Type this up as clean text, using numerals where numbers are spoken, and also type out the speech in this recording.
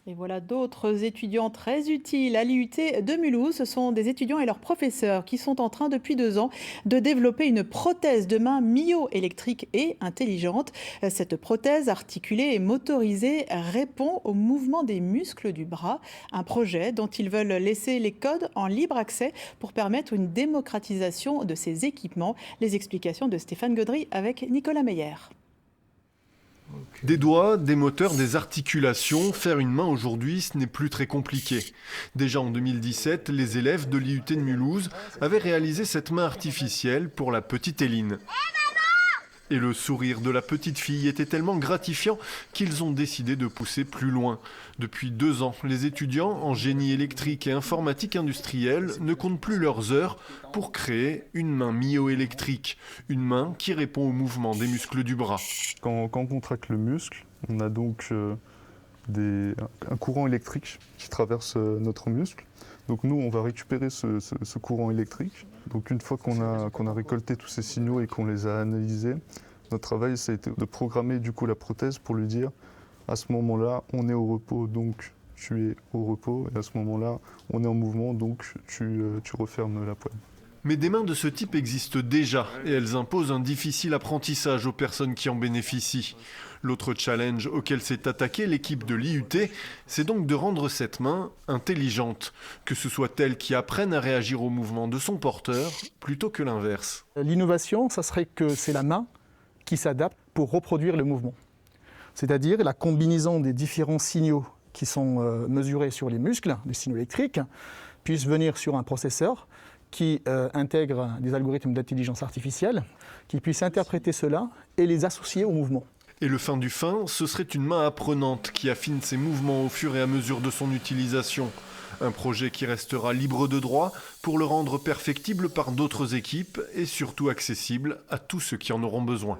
Et voilà d'autres étudiants très utiles à l'IUT de Mulhouse. Ce sont des étudiants et leurs professeurs qui sont en train depuis 2 ans de développer une prothèse de main myoélectrique et intelligente. Cette prothèse articulée et motorisée répond au mouvement des muscles du bras. Un projet dont ils veulent laisser les codes en libre accès pour permettre une démocratisation de ces équipements. Les explications de Stéphane Gaudry avec Nicolas Meyer. Des doigts, des moteurs, des articulations, faire une main aujourd'hui, ce n'est plus très compliqué. Déjà en 2017, les élèves de l'IUT de Mulhouse avaient réalisé cette main artificielle pour la petite Éline. Et le sourire de la petite fille était tellement gratifiant qu'ils ont décidé de pousser plus loin. Depuis 2 ans, les étudiants en génie électrique et informatique industrielle ne comptent plus leurs heures pour créer une main myoélectrique, une main qui répond au mouvement des muscles du bras. Quand on contracte le muscle, on a donc un courant électrique qui traverse notre muscle. Donc nous, on va récupérer ce courant électrique. Donc une fois qu'on a récolté tous ces signaux et qu'on les a analysés, notre travail, ça a été de programmer du coup la prothèse pour lui dire à ce moment-là, on est au repos, donc tu es au repos. Et à ce moment-là, on est en mouvement, donc tu refermes la poigne. Mais des mains de ce type existent déjà et elles imposent un difficile apprentissage aux personnes qui en bénéficient. L'autre challenge auquel s'est attaquée l'équipe de l'IUT, c'est donc de rendre cette main intelligente, que ce soit elle qui apprenne à réagir au mouvement de son porteur plutôt que l'inverse. L'innovation, ça serait que c'est la main qui s'adapte pour reproduire le mouvement. C'est-à-dire la combinaison des différents signaux qui sont mesurés sur les muscles, les signaux électriques, puissent venir sur un processeur qui intègre des algorithmes d'intelligence artificielle, qui puissent interpréter cela et les associer au mouvement. Et le fin du fin, ce serait une main apprenante qui affine ses mouvements au fur et à mesure de son utilisation. Un projet qui restera libre de droit pour le rendre perfectible par d'autres équipes et surtout accessible à tous ceux qui en auront besoin.